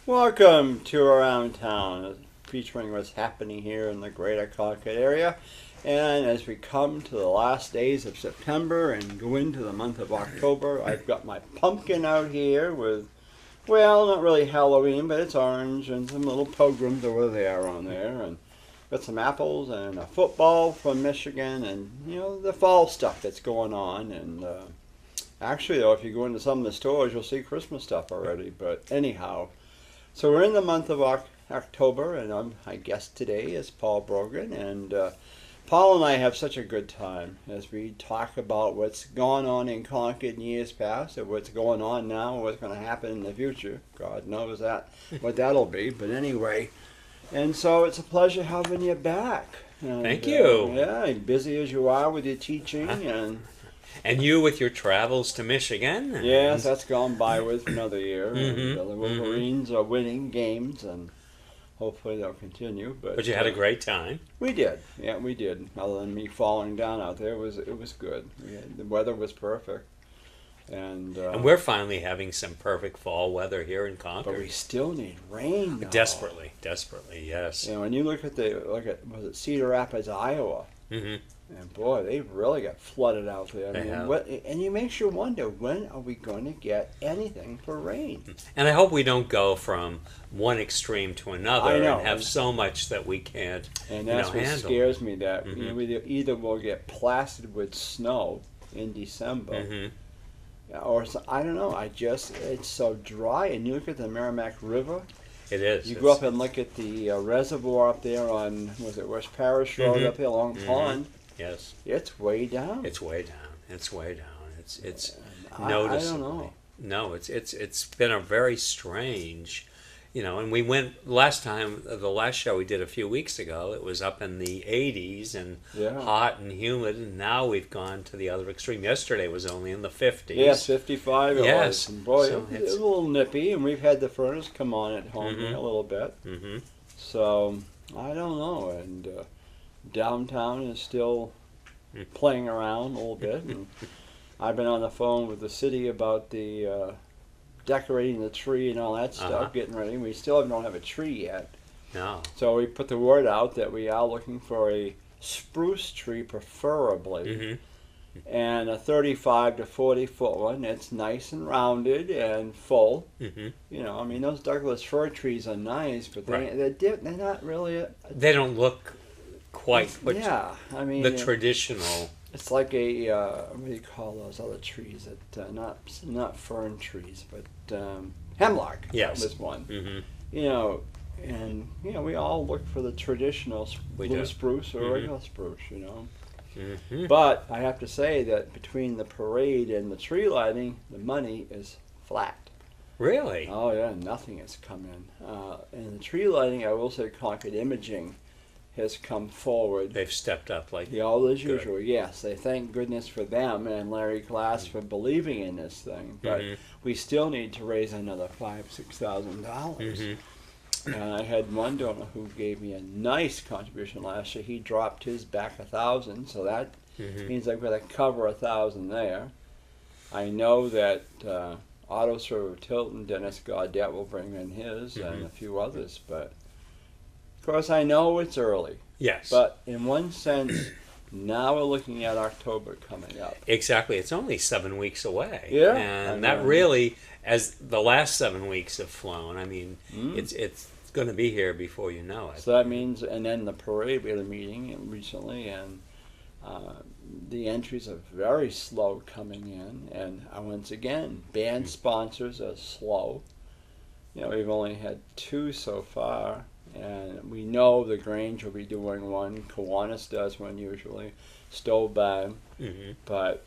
Welcome to Around Town, featuring what's happening here in the greater Concord area. And as we come to the last days of September and go into the month of October, I've got my pumpkin out here with, well, not really Halloween, but it's orange and some little pilgrims over there on there. And got some apples and a football from Michigan and, the fall stuff that's going on. And actually, though, if you go into some of the stores, you'll see Christmas stuff already. But anyhow, so we're in the month of October, and my guest today is Paul Brogan, and Paul and I have such a good time as we talk about what's gone on in Concord in years past, and what's going on now, and what's going to happen in the future. God knows what that'll be, but anyway. And so it's a pleasure having you back. And, Thank you. Yeah, busy as you are with your teaching And you with your travels to Michigan? Yes, that's gone by with another year. And the Wolverines are winning games, and hopefully they'll continue. But you had a great time. We did. Yeah, we did. Other than me falling down out there, it was good. The weather was perfect. And we're finally having some perfect fall weather here in Concord. But we still need rain now. Desperately, yes. When you look at was it Cedar Rapids, Iowa? And boy, they really got flooded out there. And it makes you wonder, when are we going to get anything for rain? And I hope we don't go from one extreme to another I know. and have so much that we can't And that's what handle. scares me, that we either will get plastered with snow in December, or I don't know. It's so dry. And you look at the Merrimack River. It is. You go up and look at the reservoir up there on, was it West Parish Road up here along Pond? Yes. It's way down. It's way down. It's I noticeably. don't know. No, it's been a very strange, and we went last time, the last show we did a few weeks ago, it was up in the 80s and hot and humid, and now we've gone to the other extreme. Yesterday was only in the 50s. Yes, 55 it was. And boy, so it's a little nippy, and we've had the furnace come on at home a little bit. So, I don't know, and downtown is still playing around a little bit. And I've been on the phone with the city about the decorating the tree and all that stuff, getting ready. We still don't have a tree yet. No. So we put the word out that we are looking for a spruce tree, preferably, and a 35 to 40 foot one. It's nice and rounded and full. Those Douglas fir trees are nice, but they're not really. They don't look quite the traditional. It's like a what do you call those other trees that not fern trees, but hemlock. Yes, was one. And we all look for the traditional blue spruce or regular spruce. But I have to say that between the parade and the tree lighting, the money is flat. Really? Oh yeah, nothing has come in. And the tree lighting, I will say, Concord Imaging has come forward. They've stepped up all as usual. Yes, they thank goodness for them and Larry Glass for believing in this thing. But we still need to raise another $5,000-$6,000. And I had one donor who gave me a nice contribution last year. He dropped his back $1,000, so that means I've got to cover $1,000 there. I know that Auto Server Tilton, Dennis Gaudette will bring in his, and a few others, but. Of course, I know it's early. Yes. But in one sense, now we're looking at October coming up. Exactly. It's only 7 weeks away. Yeah. And that really, as the last 7 weeks have flown, it's going to be here before you know it. So that means, and then the parade, we had a meeting recently, and the entries are very slow coming in. And once again, band sponsors are slow. We've only had 2 so far. And we know the Grange will be doing one. Kiwanis does one usually. Stowbag. But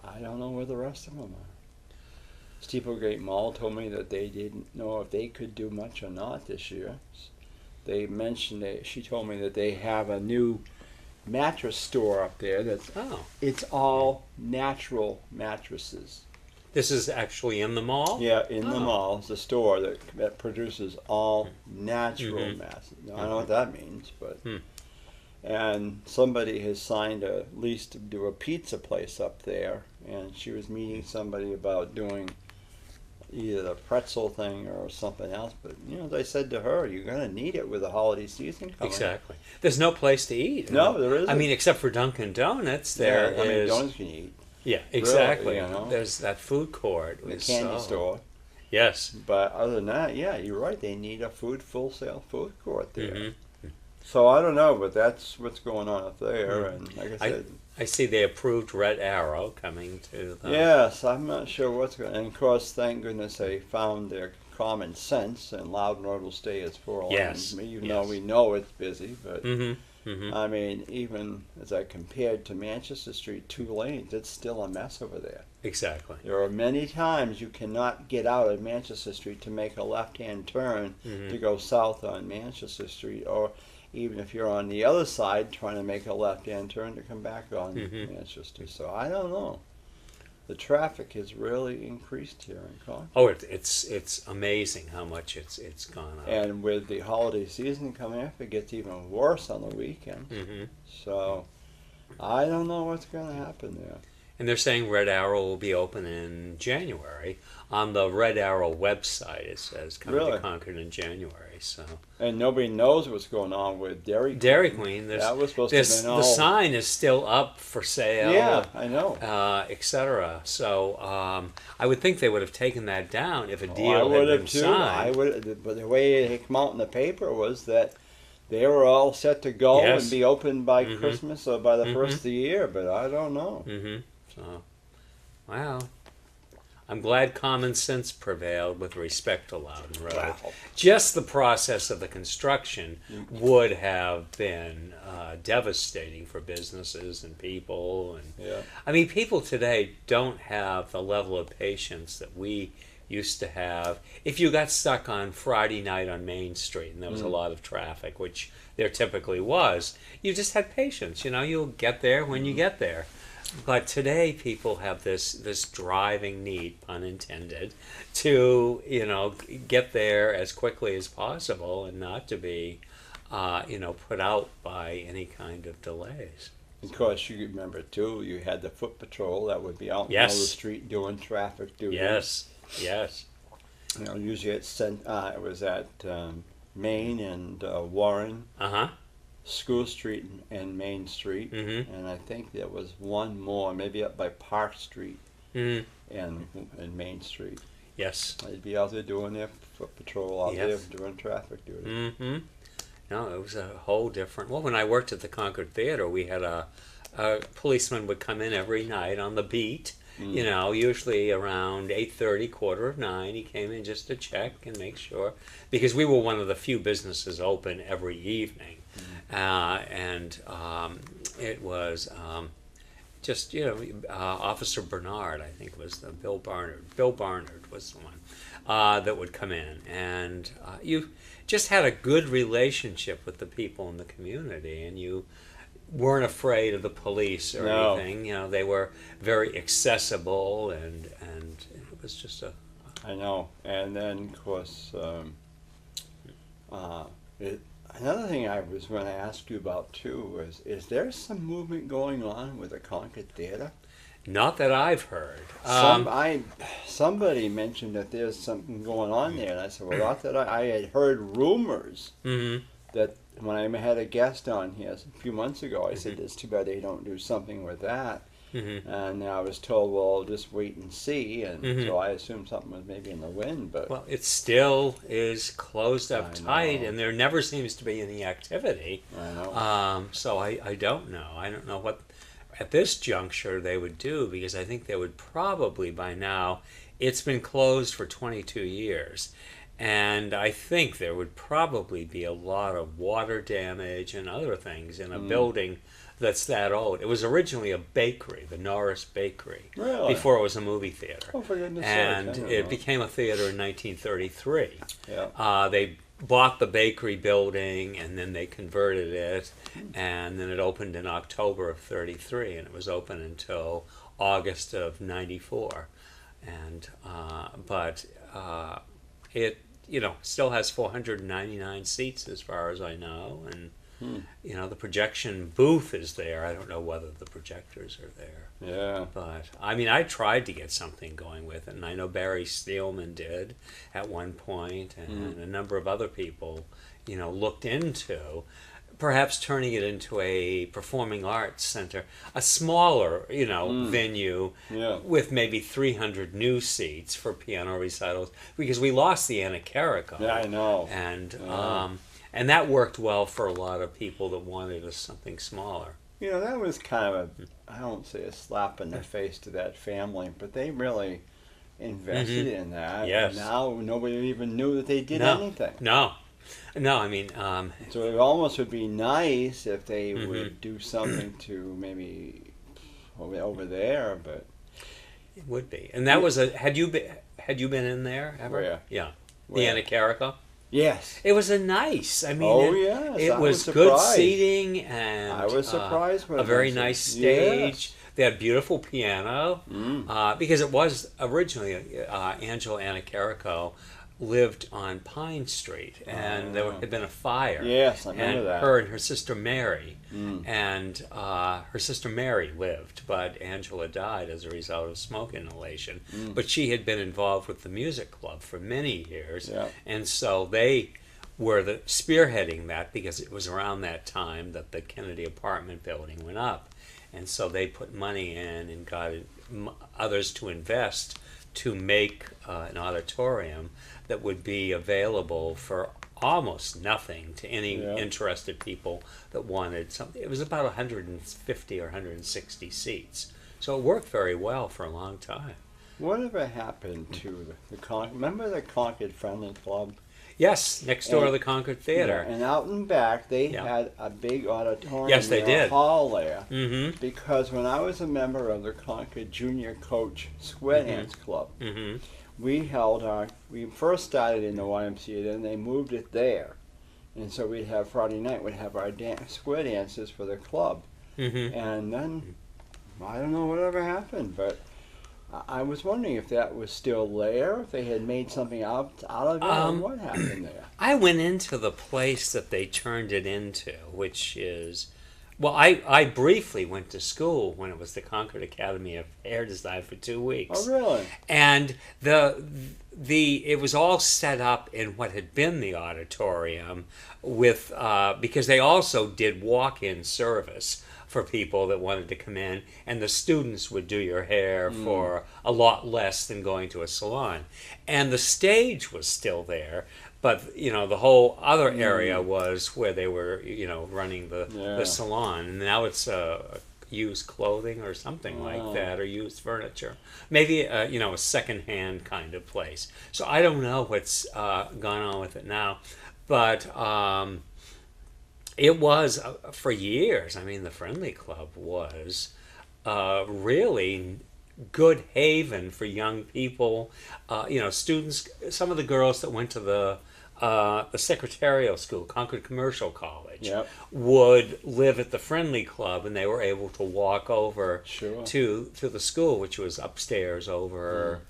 I don't know where the rest of them are. Steeplegate Mall told me that they didn't know if they could do much or not this year. They mentioned she told me that they have a new mattress store up there it's all natural mattresses. This is actually in the mall? Yeah, in the mall. It's a store that produces all natural masses. Now, I don't know what that means, but... And somebody has signed a lease to do a pizza place up there, and she was meeting somebody about doing either the pretzel thing or something else. But as I said to her, you're going to need it with the holiday season coming. Exactly. There's no place to eat. No, there isn't. I mean, except for Dunkin' Donuts, there how many is. donuts can you eat? Yeah, exactly. Really, There's that food court. The candy store. Yes. But other than that, yeah, you're right. They need a full-sale food court there. Mm-hmm. So I don't know, but that's what's going on up there. And like I said, I see they approved Red Arrow coming to the... Yes, I'm not sure what's going on. And of course, thank goodness they found their common sense, and Loudon Road will stay as 4 lanes. Even though we know it's busy. But, I mean, even as I compared to Manchester Street, 2 lanes, it's still a mess over there. Exactly. There are many times you cannot get out of Manchester Street to make a left-hand turn to go south on Manchester Street, or even if you're on the other side trying to make a left-hand turn to come back on Manchester. So I don't know. The traffic has really increased here in Concord. Oh, it's amazing how much it's gone up. And with the holiday season coming up, it gets even worse on the weekend. So I don't know what's going to happen there. And they're saying Red Arrow will be open in January. On the Red Arrow website, it says coming to Concord in January. So. And nobody knows what's going on with Dairy Queen. Dairy Queen. That was supposed to have been all... The sign is still up for sale. Yeah, I know. Etc. So I would think they would have taken that down if a deal I would had have been too. signed. But the way it came out in the paper was that they were all set to go and be open by Christmas or by the first of the year. But I don't know. So, wow. I'm glad common sense prevailed with respect to Loudon Road. Wow. Just the process of the construction would have been devastating for businesses and people. And I mean, people today don't have the level of patience that we used to have. If you got stuck on Friday night on Main Street and there was a lot of traffic, which there typically was, you just had patience. You'll get there when you get there. But today people have this driving need, pun intended, to get there as quickly as possible and not to be put out by any kind of delays. Of course, you remember too, you had the foot patrol that would be out in the middle of the street doing traffic duty. Yes. Usually it was at Main and Warren. School Street and Main Street, and I think there was one more, maybe up by Park Street and Main Street. Yes. They'd be out there doing their foot patrol out there doing traffic duty. No, it was a whole different... Well, when I worked at the Concord Theater, we had a policeman would come in every night on the beat, usually around 8:30, 8:45. He came in just to check and make sure, because we were one of the few businesses open every evening. It was just, Officer Bernard, I think was Bill Barnard. Bill Barnard was the one that would come in. And you just had a good relationship with the people in the community, and you weren't afraid of the police or anything. They were very accessible, and it was just a... I know. And then, of course, another thing I was going to ask you about too is there some movement going on with the Concord Theater? Not that I've heard. Somebody mentioned that there's something going on there, and I said, well, not that I had heard rumors that when I had a guest on here a few months ago, I said, it's too bad they don't do something with that. And I was told, well, just wait and see, and so I assumed something was maybe in the wind. But well, it still is closed up tight, and there never seems to be any activity. I know. So I don't know. I don't know what at this juncture they would do, because I think they would probably by now, it's been closed for 22 years. And I think there would probably be a lot of water damage and other things in a building that's that old. It was originally a bakery, the Norris Bakery, before it was a movie theater. Oh, for goodness sake. And it became a theater in 1933. Yeah. They bought the bakery building, and then they converted it, and then it opened in October of 33, and it was open until August of 94. And but it still has 499 seats as far as I know, and You know, the projection booth is there. I don't know whether the projectors are there. Yeah. But, I mean, I tried to get something going with it, and I know Barry Steelman did at one point, and a number of other people, you know, looked into perhaps turning it into a performing arts center, a smaller, you know, venue with maybe 300 new seats for piano recitals, because we lost the Anna Carrico. Yeah, I know. And that worked well for a lot of people that wanted something smaller. You know, that was kind of I don't say a slap in the face to that family, but they really invested in that. Yes. And now nobody even knew that they did anything. No, I mean... so it almost would be nice if they would do something to maybe over there, but... It would be. And that was a... Had you been in there ever? Where? Yeah. Where? The Anna Carrico? Yes. It was a nice. I mean, it was good seating, and I was surprised with a very nice stage. Yes. They had beautiful piano because it was originally Angela Anna Carrico lived on Pine Street, and there had been a fire. Yes, I remember that. Her and her sister Mary, and her sister Mary lived, but Angela died as a result of smoke inhalation. But she had been involved with the music club for many years, and so they were spearheading that, because it was around that time that the Kennedy apartment building went up, and so they put money in and got others to invest to make an auditorium that would be available for almost nothing to any interested people that wanted something. It was about 150 or 160 seats. So it worked very well for a long time. Whatever happened to the Concord? Remember the Concord Friendly Club? Yes, next door to the Concord Theater. Yeah, and out in back, they had a big auditorium. Yes, they did. A hall there. Because when I was a member of the Concord Junior Coach Square Dance Club, we first started in the YMCA, then they moved it there. And so we'd have Friday night, we'd have our square dances for the club. And then, I don't know whatever happened, but I was wondering if that was still there, if they had made something out of it, or what happened there. I went into the place that they turned it into, which is... Well, I briefly went to school when it was the Concord Academy of Hair Design for 2 weeks. Oh, really? And it was all set up in what had been the auditorium with because they also did walk-in service for people that wanted to come in, and the students would do your hair for a lot less than going to a salon. And the stage was still there, but, you know, the whole other area was where they were, you know, running the salon. And now it's used clothing or something like that, or used furniture. Maybe, you know, a second-hand kind of place. So I don't know what's gone on with it now. But it was, for years, I mean, the Friendly Club was really good haven for young people. You know, students, some of the girls that went to the secretarial school, Concord Commercial College, would live at the Friendly Club, and they were able to walk over to the school, which was upstairs over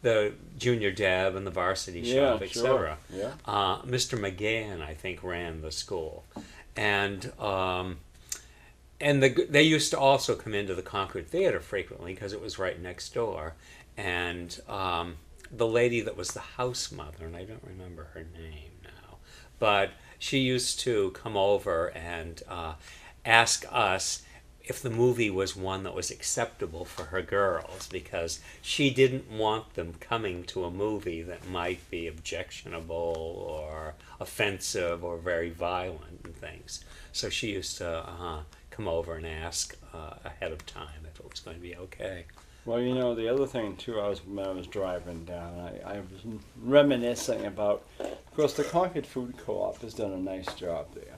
the junior deb and the varsity shop, etc. Mr. McGann, I think, ran the school, and they used to also come into the Concord Theater frequently because it was right next door, and the lady that was the house mother, and I don't remember her name now, but she used to come over and ask us if the movie was one that was acceptable for her girls, because she didn't want them coming to a movie that might be objectionable or offensive or very violent and things. So she used to come over and ask ahead of time if it was going to be okay. Well, you know, the other thing, too, when I was driving down, I was reminiscing about, of course, the Concord Food Co-op has done a nice job there.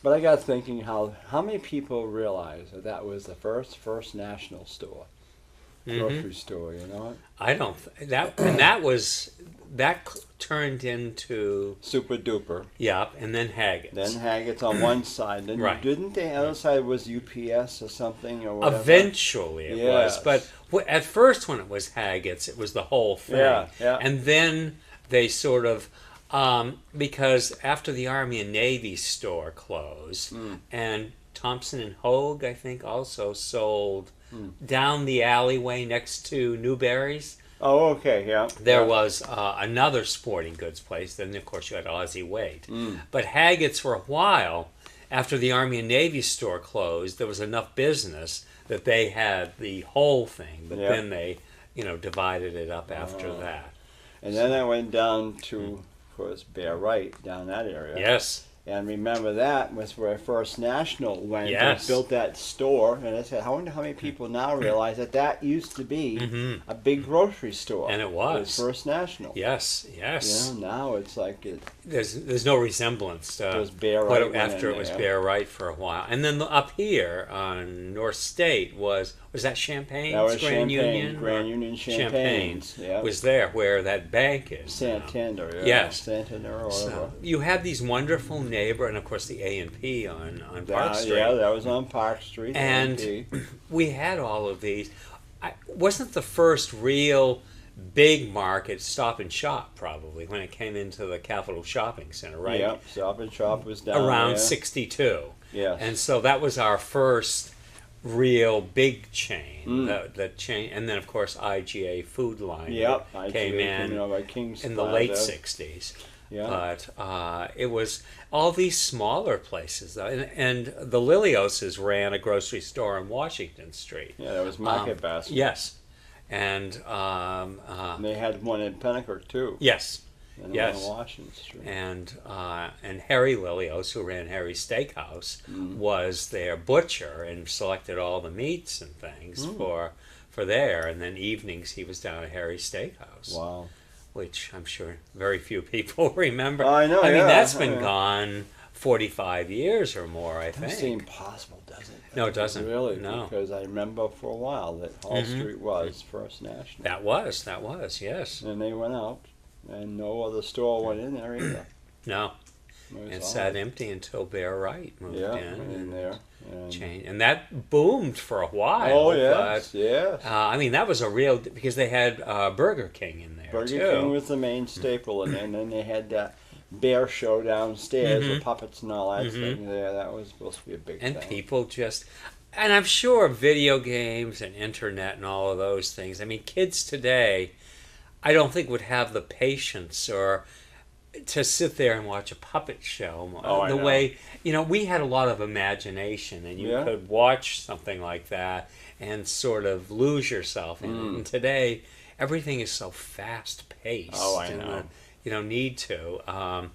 But I got thinking how many people realize that was the first national store, grocery store, you know? I don't, that turned into... Super Duper. Yep, and then Haggett's. Then Haggett's on one side. Then didn't the other side was UPS or something or whatever? Eventually it was, but at first when it was Haggett's, it was the whole thing. And then they sort of Because after the Army and Navy store closed, and Thompson and Hogue, I think, also sold down the alleyway next to Newberry's. Oh, okay, yeah. There was another sporting goods place. Then, of course, you had Aussie Weight. But Haggett's, for a while, after the Army and Navy store closed, there was enough business that they had the whole thing. But then they, divided it up after that. And then I went down to, of course, Bear Right, down that area. Yes. And remember that was where First National went and Yes. built that store. And I said, I wonder how many people now realize that that used to be a big grocery store. And it was. First National. Yes, yes. Now it's like There's no resemblance to it was Bear what Right after it was Bear Right for a while. And then up here on North State was that Champagne's? That was Grand Union? Grand Union Champagne's. Yeah. Was there where that bank is. Santander. Yeah. Yes. Santander or whatever. So you had these wonderful neighbor, and of course the A&P on Park Street. Yeah, that was on Park Street. And A&P. we had all of these. Wasn't the first real big market Stop and Shop probably when it came into the Capitol Shopping Center, right? Yep, Stop and Shop was down Around there. 62. Yes. And so that was our first real big chain. That chain, and then of course IGA Food Line came in by King's in the late 60s. Yeah. But it was all these smaller places, though. And the Lilioses ran a grocery store on Washington Street. Yeah, that was Market Basket. Yes. And And they had one in Pennacook too. yes. And Yes. one on Washington Street. And Harry Lilios, who ran Harry's Steakhouse, was their butcher and selected all the meats and things for there. And then evenings he was down at Harry's Steakhouse. Wow. Which I'm sure very few people remember. I know, I mean, yeah. that's been gone 45 years or more, I Doesn't think. seem possible, does it? No, it doesn't. Really, No. because I remember for a while that Hall Street was First National. That was, yes. And they went out, and no other store went in there either. No. It was It odd. sat empty until Bear Right moved Yeah, in. went in there. And Changed. And that boomed for a while. oh, yes, yes. But, I mean, that was a real, because they had Burger King in there, Burger too. King was the main staple, and then they had that bear show downstairs with puppets and all that thing there. That was supposed to be a big And thing. people just, and I'm sure video games and internet and all of those things. I mean, kids today, I don't think would have the patience or to sit there and watch a puppet show I know. way, we had a lot of imagination, and you could watch something like that and sort of lose yourself in it. And today, everything is so fast paced. Oh, I know. You don't need to.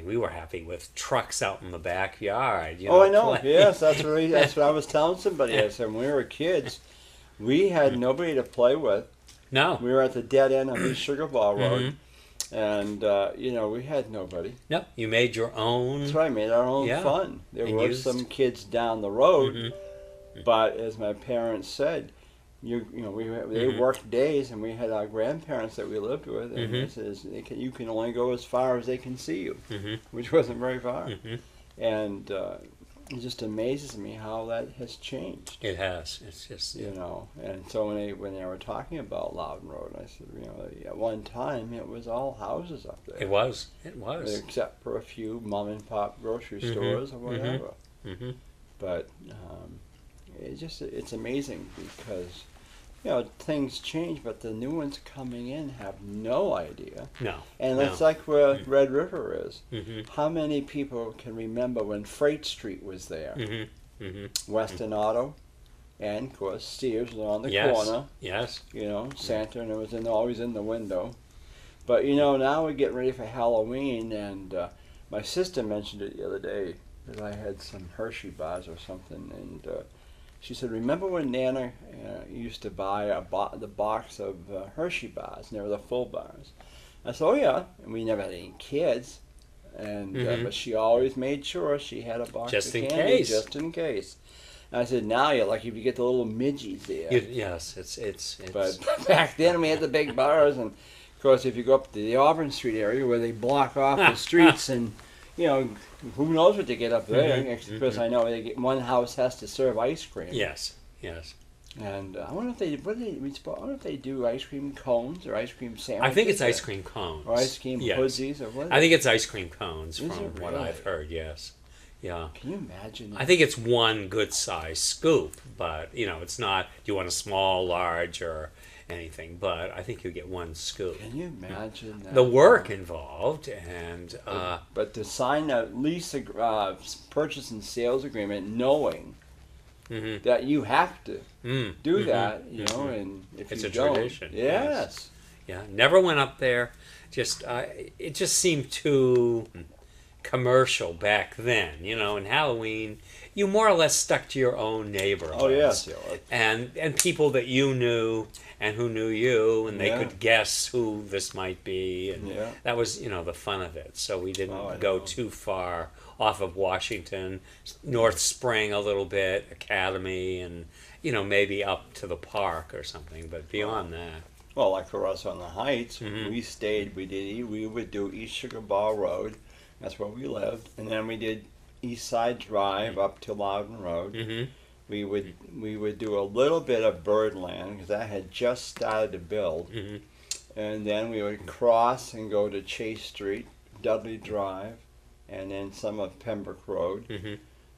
We were happy with trucks out in the backyard. Oh, I know. playing. Yes, that's what I was telling somebody. I said when we were kids, we had nobody to play with. No. We were at the dead end of East Sugar Ball Road, and we had nobody. No, you made your own. That's right. Made our own Yeah. fun. There And were used- some kids down the road, but as my parents said, they worked days, and we had our grandparents that we lived with, and it says you can only go as far as they can see you, which wasn't very far, and it just amazes me how that has changed. It has. It's just And so when they were talking about Loudon Road, I said, at one time it was all houses up there. It was. Except for a few mom and pop grocery stores or whatever. But it's amazing because things change, but the new ones coming in have no idea. No. And that's like where Red River is. How many people can remember when Freight Street was there? Western Auto, and of course Sears was on the corner. Yes. Santa, and it was always in the window. But now we're getting ready for Halloween, and my sister mentioned it the other day that I had some Hershey bars or something, and she said, "Remember when Nana used to buy the box of Hershey bars, and they were the full bars?" I said, "Oh yeah," and we never had any kids, and but she always made sure she had a box Just of in candy case. just in case. And I said, "Now you're lucky if you get the little midgies there." Yes. It's. But back then we had the big bars, and of course if you go up to the Auburn Street area where they block off the streets, and who knows what they get up there? Because I know one house has to serve ice cream. Yes. And I wonder if they I wonder if they do ice cream cones or ice cream sandwiches. I think it's ice cream cones. Or ice cream hoodies or what? I think it's ice cream cones Is from it what really? I've heard, yes. Yeah. Can you imagine that? I think it's one good size scoop, but it's not, do you want a small, large, or anything, but I think you get one scoop. Can you imagine that? The work involved, and but to sign a lease, purchase and sales agreement, knowing that you have to do that, and if it's you a don't, tradition. yes. Yeah, never went up there. Just it just seemed too commercial back then, and Halloween, you more or less stuck to your own neighborhoods. Oh yes, and people that you knew and who knew you, and they Yeah. could guess who this might be, and Yeah. that was the fun of it. So we didn't I go know. too far off of Washington, North Spring a little bit, Academy, and maybe up to the park or something, but beyond that. Well, like for us on the Heights, we stayed. We would do East Sugar Ball Road. That's where we lived, and then we did East Side Drive up to Loudon Road. Mm-hmm. We would do a little bit of Birdland because that had just started to build, and then we would cross and go to Chase Street, Dudley Drive, and then some of Pembroke Road.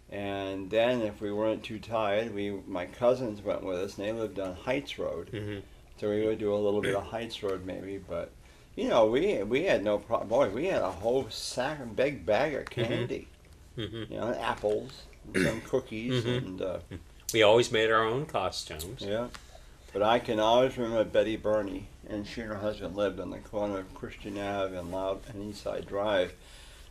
And then if we weren't too tired, my cousins went with us, and they lived on Heights Road. So we would do a little bit of Heights Road maybe, but we had no problem. Boy, we had a whole big bag of candy, apples, and some cookies, and We always made our own costumes. yeah. But I can always remember Betty Burney, and she and her husband lived on the corner of Christian Ave and East Side Drive.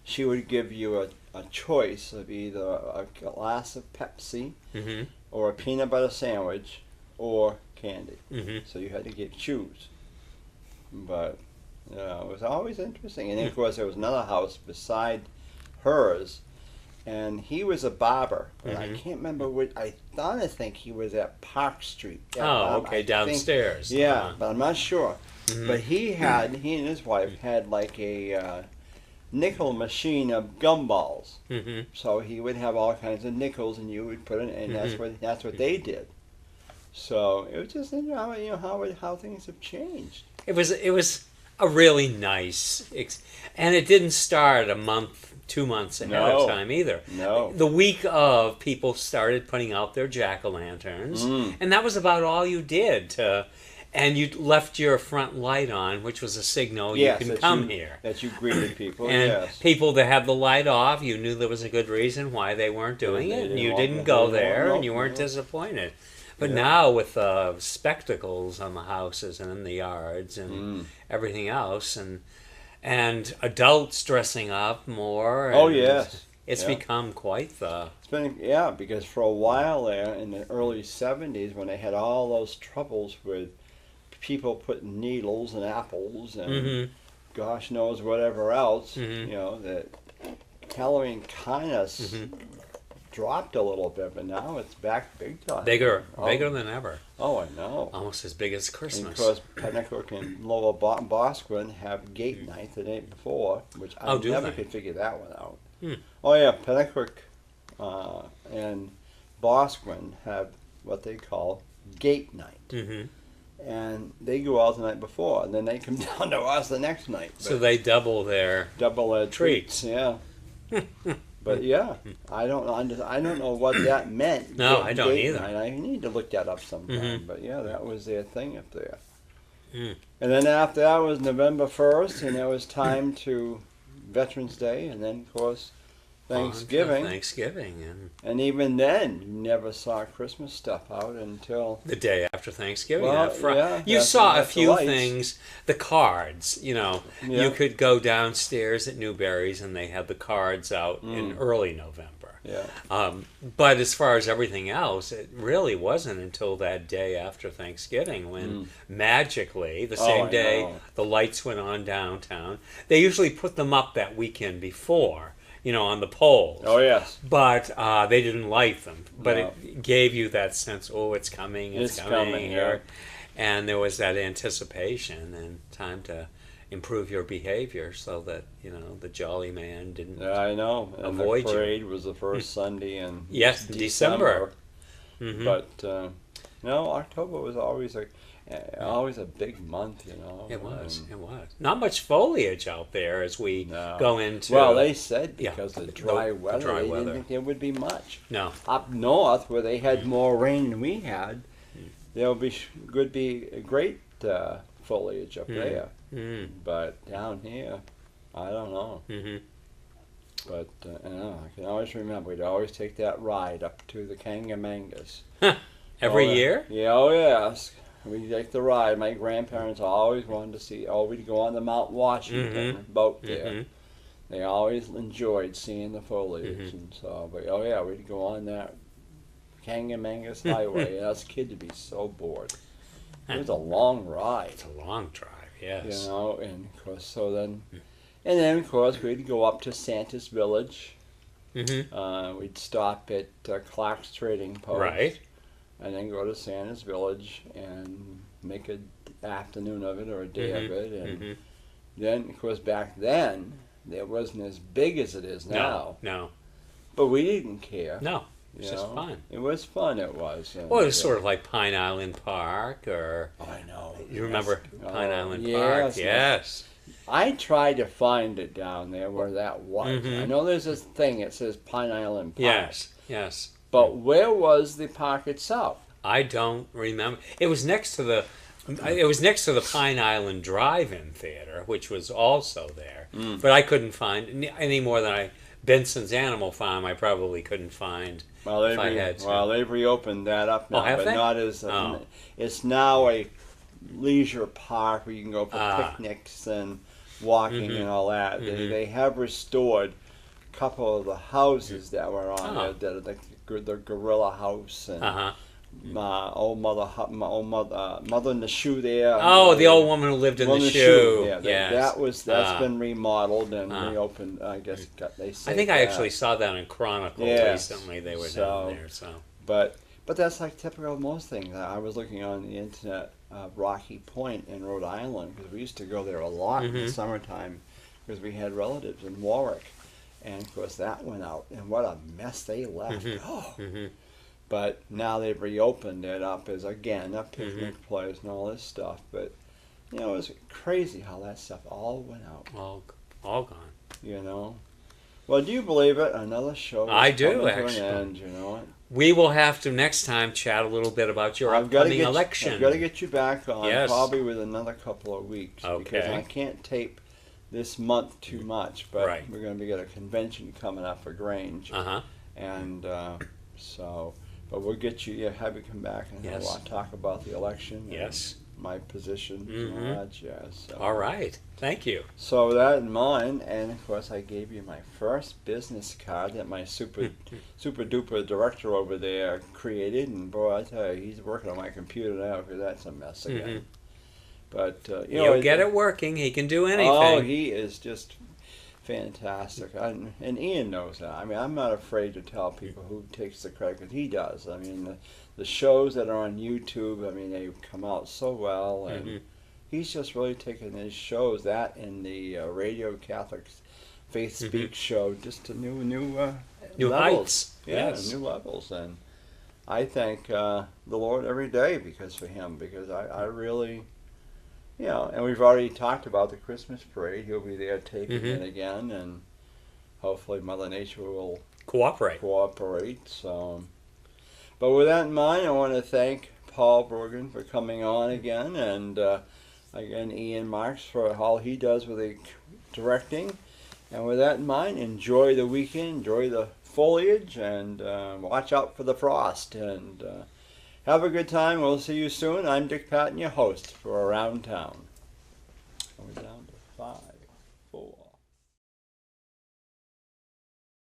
She would give you a choice of either a glass of Pepsi or a peanut butter sandwich or candy. So you had to choose. But it was always interesting. And then, of course, there was another house beside hers, and he was a barber. But I can't remember which. I think he was at Park Street. Okay, downstairs. Yeah, but I'm not sure. But he and his wife had like a nickel machine of gumballs. So he would have all kinds of nickels, and you would put it, and that's what they did. So it was just how things have changed. It was a really nice, and it didn't start a month, 2 months ahead of time either. No. The week of, people started putting out their jack-o'-lanterns, and that was about all you did. And you left your front light on, which was a signal you can come here. That you greeted people, and yes. people that had the light off, you knew there was a good reason why they weren't doing it, and you didn't go there, and you weren't disappointed. But now with spectacles on the houses and in the yards and everything else, and adults dressing up more. Oh yes, it's become quite the. It's been because for a while there in the early '70s, when they had all those troubles with people putting needles in apples and gosh knows whatever else, that Halloween kind of dropped a little bit, but now it's back big time. Bigger than ever. Oh, I know. Almost as big as Christmas. And of course, Pennacook and Lower Bosquen have gate night the day before, which I never could figure that one out. Oh yeah, Pennacook and Bosquen have what they call gate night. And they go out the night before, and then they come down to us the next night. So they double their treats. Yeah. But yeah, I don't know what that meant. No, I don't either. I need to look that up sometime. But yeah, that was their thing up there. And then after that was November 1st, and there was time to Veterans Day, and then of course Thanksgiving. And even then, you never saw Christmas stuff out until the day after Thanksgiving. Well, you saw a few things. The cards, you could go downstairs at Newberry's, and they had the cards out in early November. Yeah. But as far as everything else, it really wasn't until that day after Thanksgiving when magically, the same day, the lights went on downtown. They usually put them up that weekend before. On the poles. Oh, yes. But they didn't light them. But it gave you that sense, it's coming, it's coming here. Yeah. And there was that anticipation and time to improve your behavior so that, the jolly man didn't I know. And avoid the parade was the first Sunday in December. But No, October was always a big month, you know. It was. It was. Not much foliage out there as we go into. Well, they said because of the dry weather, dry they weather. didn't think there would be much. No. Up north, where they had more rain than we had, there'll be great foliage up there. But down here, I don't know. But I can always remember we'd always take that ride up to the Kangamangas. Every year? Yeah, oh yes. We'd take the ride. My grandparents always wanted to see. Oh, we'd go on the Mount Washington boat there. They always enjoyed seeing the foliage and so. But oh yeah, we'd go on that Kangamangas Highway, and us kids would be so bored. It was a long ride. It's a long drive. Yes. You know, and of course, and then of course we'd go up to Santa's Village. We'd stop at Clark's Trading Post. Right. And then go to Santa's Village and make an afternoon of it or a day of it. And then, of course, back then, it wasn't as big as it is now. No. But we didn't care. No. It was just fun. It was fun, it was. And, well, it was sort of like Pine Island Park or... Oh, I know. You remember Pine Island Park? Yes. I tried to find it down there where that was. I know there's this thing that says Pine Island Park. Yes. But where was the park itself? I don't remember. It was next to the Pine Island Drive-In Theater, which was also there. But I couldn't find any more than Benson's Animal Farm. I probably couldn't find. Well, they've reopened that up now, have but they? not as. It's now a leisure park where you can go for picnics and walking and all that. They have restored a couple of the houses that were on there, that are like the Gorilla House and Mother in the Shoe there. Oh, the old woman who lived in the shoe. Yeah, yes. that's been remodeled and reopened. I guess they say. I think I actually saw that in Chronicle recently. They were down there. So, but that's like typical of most things. I was looking on the internet, Rocky Point in Rhode Island, because we used to go there a lot in the summertime because we had relatives in Warwick. And of course that went out, and what a mess they left. But now they've reopened it up as again a picnic place and all this stuff. But you know, it's crazy how that stuff all went out. All gone. You know. Well, do you believe it? Another show. I do coming actually. To an end, you know. We will have to next time chat a little bit about your upcoming election. I've got to get you back on probably with another couple of weeks because I can't tape this month too much, but we're going to be at a convention coming up for Grange, and but we'll get you, have you come back and we'll talk about the election, and my position, and all that jazz. So. All right, thank you. So with that in mind, and of course I gave you my first business card that my super duper director over there created, and boy, I tell you, he's working on my computer now because that's a mess again. But you'll get it working. He can do anything. Oh, he is just fantastic, and Ian knows that. I mean, I'm not afraid to tell people who takes the credit, because he does. I mean, the shows that are on YouTube, I mean, they come out so well, and he's just really taken his shows, that and the Radio Catholic Faith Speak show, just to new levels. Heights. Yeah, new levels, and I thank the Lord every day because I really. And we've already talked about the Christmas parade. He'll be there taping it again, and hopefully Mother Nature will cooperate. So, but with that in mind, I want to thank Paul Brogan for coming on again, and again Ian Marx for all he does with the directing. And with that in mind, enjoy the weekend, enjoy the foliage, and watch out for the frost. And have a good time. We'll see you soon. I'm Dick Patten, your host for Around Town. We're down to 5.